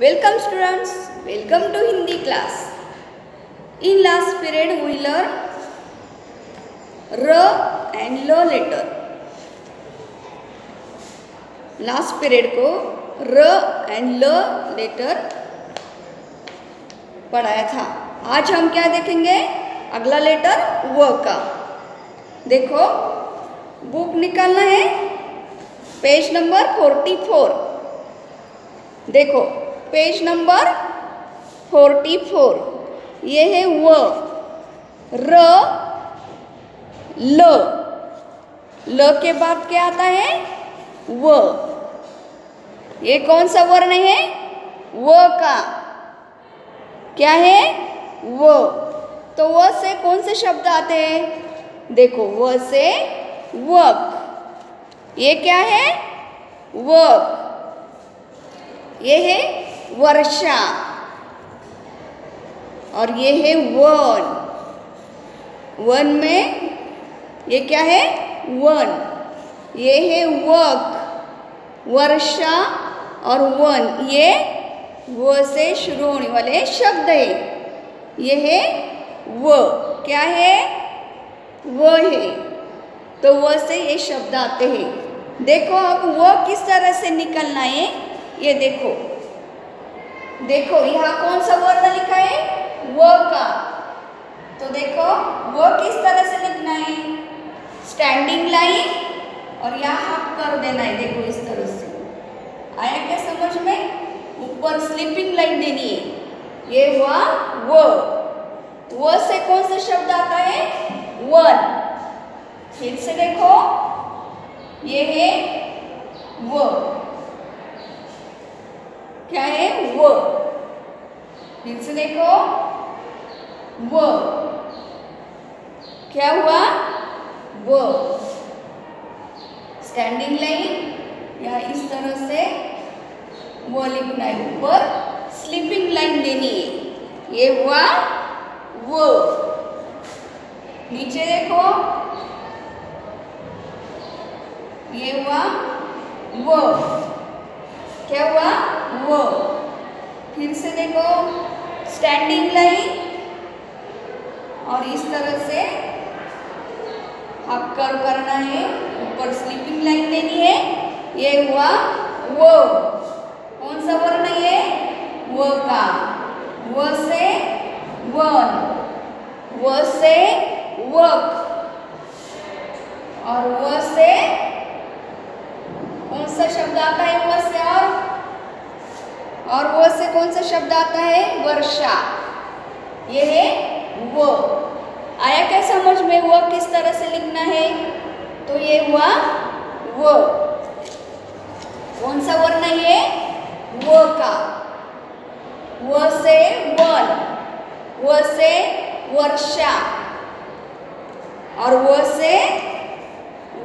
Welcome students, welcome to Hindi class. In last period we learned R and L letter. Last period को R and L letter पढ़ाया था. आज हम क्या देखेंगे? अगला लेटर W का. देखो बुक निकालना है, पेज नंबर 44. देखो पेज नंबर 44. ये है W, R, L. ल के बाद क्या आता है? W. ये कौन सा वर्ण है? W का. क्या है? W. तो W से कौन से शब्द आते हैं? देखो W से वर्क. ये क्या है? वर्क. ये है वर्षा और ये है वन. वन में ये क्या है? वन. ये है वर्क, वर्षा और वन. ये वो से शुरू होने वाले शब्द है. ये है वो. क्या है? वो है. तो वो से ये शब्द आते हैं. देखो अब वो किस तरह से निकलना है ये देखो. देखो यहाँ कौन सा वर्ण लिखा है? वो का. तो देखो वो किस तरह से लिखना है? स्टैंडिंग लाइन और यहाँ कर देना है. देखो इस तरह से. आया क्या समझ में? ऊपर स्लीपिंग लाइन देनी है. ये हुआ वो. वो से कौन सा शब्द आता है? वन. फिर से देखो ये है वो. क्या है? वो. फिर से देखो वो. क्या हुआ? वो. स्टैंडिंग लाइन या इस तरह से वो लिखना है. ऊपर स्लीपिंग लाइन देनी है. ये हुआ वो. नीचे देखो ये हुआ वो. क्या हुआ? वो. फिर से देखो स्टैंडिंग लाइन और इस तरह से हाफ कर्व करना है. ऊपर स्लीपिंग लाइन देनी है. ये हुआ वो. कौन सा वर्ण है? वो का. वो से वन, वो से वर्क और वो से कौन सा शब्द आता है? वो से और वो से कौन सा शब्द आता है? वर्षा. ये है वो. आया क्या समझ में? वो किस तरह से लिखना है? तो ये हुआ वो. कौन सा वर्ण है? वो का. वो से वन, वो से वर्षा और वो से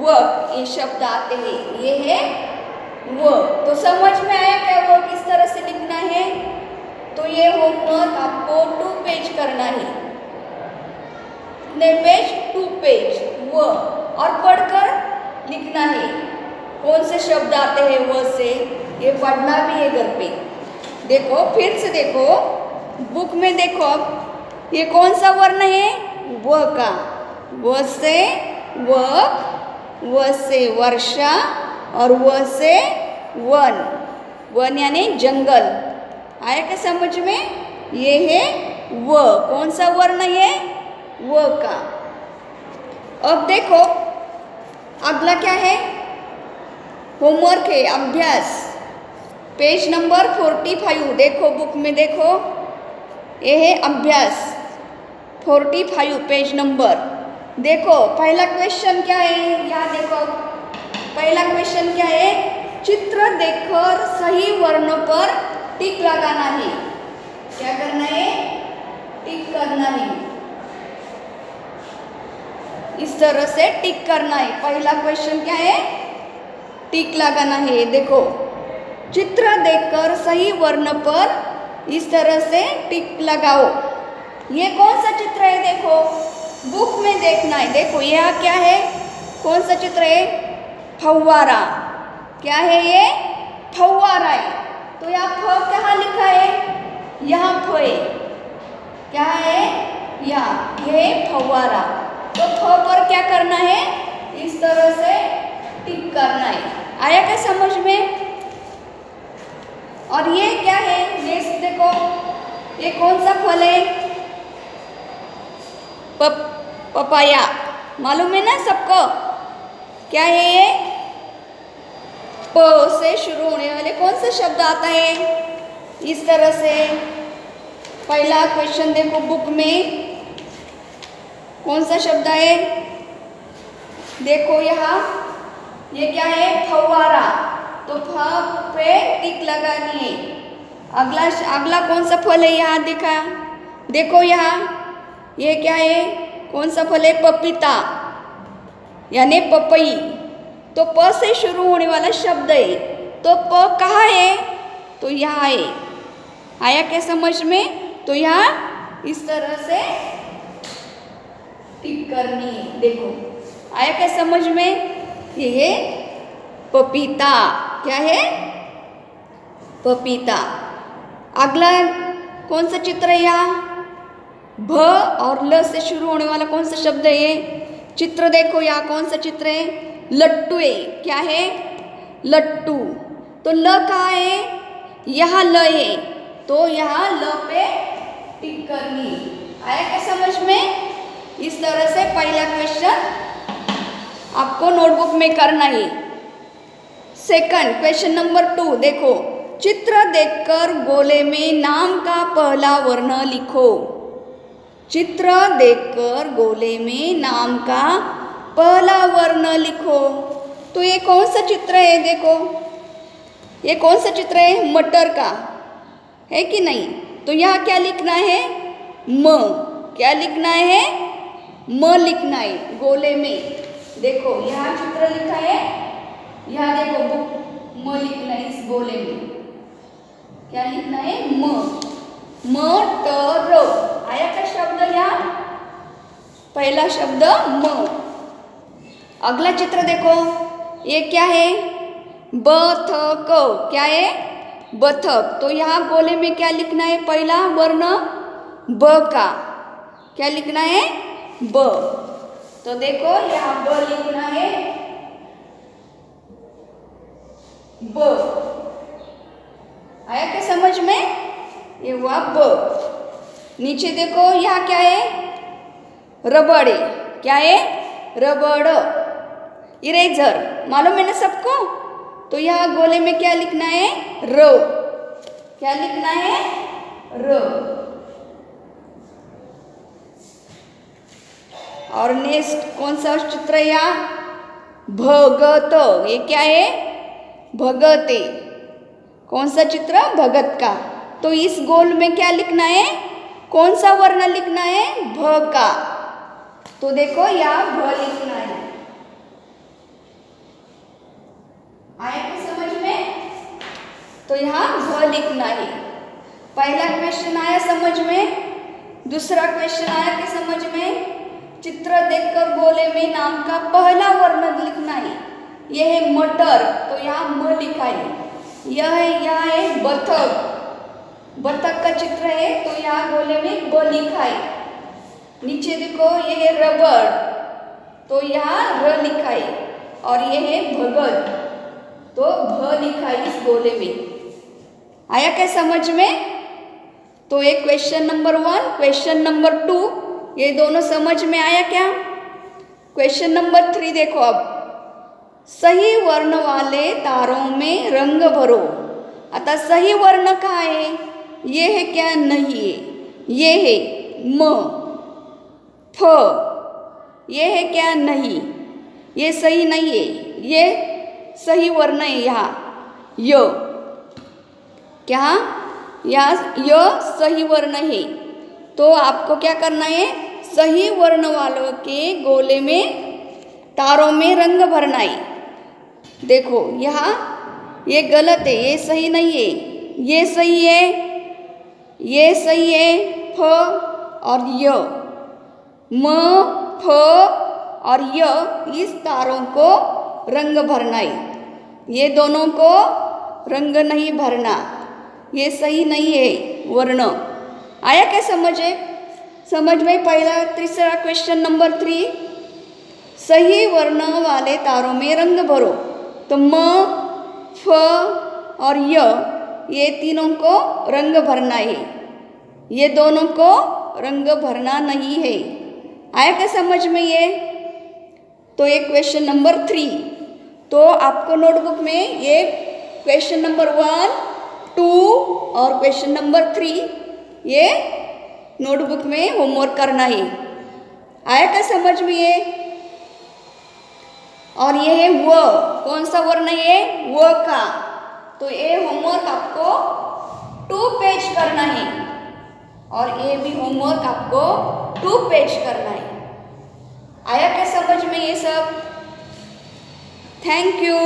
वर्क. ये शब्द आते हैं. ये है वो. तो समझ में आया क्या वो किस तरह से लिखना है? तो ये होमवर्क आपको 2 पेज करना है. कितने पेज? 2 पेज. वो और पढ़कर लिखना है. कौन से शब्द आते हैं वो से, ये पढ़ना भी है घर पे. देखो फिर से देखो बुक में देखो. अब ये कौन सा वर्ण है? वो का. वो से वर्क, वो से वर्षा और वो से वन. वन यानी जंगल. आया क्या समझ में? ये है वो. कौन सा वर्ण है? वो का. अब देखो अगला क्या है? होमवर्क है, अभ्यास. Page number 45. देखो बुक में देखो. ये है अभ्यास 45 पेज नंबर. देखो पहला क्वेश्चन क्या है? यहाँ देखो पहला क्वेश्चन क्या है? चित्र देखकर सही वर्ण पर टिक लगाना है. क्या करना है? टिक करना है. इस तरह से टिक करना है. पहला क्वेश्चन क्या है? टिक लगाना है. देखो चित्र देखकर सही वर्ण पर इस तरह से टिक लगाओ. ये कौन सा चित्र है? देखो बुक में देखना है. देखो यह क्या है? कौन सा चित्र है? फव्वारा. क्या है ये? फव्वारा है. तो यहाँ फ कहाँ लिखा है? यहाँ फ है, क्या है यहाँ, ये फव्वारा। तो फ पर क्या करना है, इस तरह से टिक करना है। आया क्या समझ में? और ये क्या है, ये देखो, ये कौन सा फल है? पपाया, मालूम है ना सबको? क्या है ये? प से शुरू होने वाले कौन सा शब्द आता है? इस तरह से पहला क्वेश्चन देखो बुक में, कौन सा शब्द है? देखो यहाँ, ये क्या है? फव्वारा। तो फ पे टिक लगानी है। अगला कौन सा फल है यहाँ देखा? देखो यहाँ, ये क्या है? कौन सा फल है? पपीता यानी पपई। तो प से शुरू होने वाला शब्द है। तो प कहाँ है? तो यहाँ है। आया क्या समझ में? तो यहाँ इस तरह से टिक करनी है। देखो, आया क्या समझ में? ये पपीता, क्या है? पपीता। अगला कौन सा चित्र है यहाँ? भ और ल से शुरू होने वाला कौन सा शब्द है ये? चित्र देखो यहाँ, कौन सा चित्र है? लट्टू है। क्या है? लट्टू। तो ल कहाँ है? यहाँ ल है। तो यहाँ ल पे टिक करनी। आया क्या समझ में? इस तरह से पहला क्वेश्चन आपको नोटबुक में करना है। सेकंड क्वेश्चन नंबर 2 देखो, चित्र देखकर गोले में नाम का पहला वर्ण लिखो। चित्र देखकर गोले में नाम का पहला वर्ण लिखो। तो ये कौन सा चित्र है? देखो, ये कौन सा चित्र है? मटर का है कि नहीं? तो यहाँ क्या लिखना है? म। क्या लिखना है? म लिखना है गोले में। देखो यहाँ चित्र लिखा है, यहाँ देखो बुक म लिखना है इस गोले में। क्या लिखना है? म। मटर। आया क्या शब्द यहाँ? पहला शब्द म। अगला चित्र देखो, ये क्या है? बतख। क्या है? बतख। तो यहाँ गोले में क्या लिखना है? पहला वर्ण ब का। क्या लिखना है? ब। तो देखो यहाँ ब लिखना है, ब। आया क्या समझ में? ये हुआ ब। नीचे देखो यहाँ क्या है? रबड़। क्या है? रबड़। इरेजर, मालूम है ना सबको? तो यहाँ गोले में क्या लिखना है? र। क्या लिखना है? र। और नेक्स्ट कौन सा चित्र है यहाँ? भगत। ये क्या है? भगत है। कौन सा चित्र? भगत का। तो इस गोल में क्या लिखना है? कौन सा वर्ण लिखना है? भ का। तो देखो यहाँ भ लिखना है। आया क्या समझ में? तो यहाँ भ लिखना है। पहला क्वेश्चन आया समझ में। दूसरा क्वेश्चन आया क्या समझ में? चित्र देखकर गोले में नाम का पहला वर्ण लिखना है। यह है मटर, तो यहाँ म लिखा है। यह है बतख। बतख का चित्र है, तो यहाँ गोले में ब लिखा है। नीचे देखो, यह है रबड़, तो यहाँ र लिखा है। और यह है भगत, तो भ लिखा है इस गोले में। आया क्या समझ में? तो ये क्वेश्चन नंबर 1, क्वेश्चन नंबर 2, ये दोनों समझ में आया क्या? क्वेश्चन नंबर 3 देखो अब, सही वर्ण वाले तारों में रंग भरो। अतः सही वर्ण कहाँ है? ये है क्या? नहीं है। ये है म। फ। ये है क्या? नहीं, ये सही नहीं है। ये सही वर्ण है यहाँ य। क्या? यहाँ य सही वर्ण है। तो आपको क्या करना है? सही वर्ण वालों के गोले में तारों में रंग भरना है। देखो यहाँ ये गलत है, ये सही नहीं है। ये सही है, ये सही है। फ और य, म, फ और य, इस तारों को रंग भरना है। ये दोनों को रंग नहीं भरना, ये सही नहीं है। वर्ण। आया क्या समझ में? पहला तीसरा क्वेश्चन नंबर 3, सही वर्ण वाले तारों में रंग भरो। तो म, फ और य, ये तीनों को रंग भरना है, ये दोनों को रंग भरना नहीं है। आया क्या समझ में ये? तो ये क्वेश्चन नंबर 3। तो आपको नोटबुक में ये क्वेश्चन नंबर 1, 2 और क्वेश्चन नंबर 3 ये नोटबुक में होमवर्क करना है। आया क्या समझ में ये? और ये है व, कौन सा वर्ण है? व का। तो ये होमवर्क आपको 2 पेज करना है और ये भी होमवर्क आपको 2 पेज करना है। आया क्या समझ में ये सब? Thank you.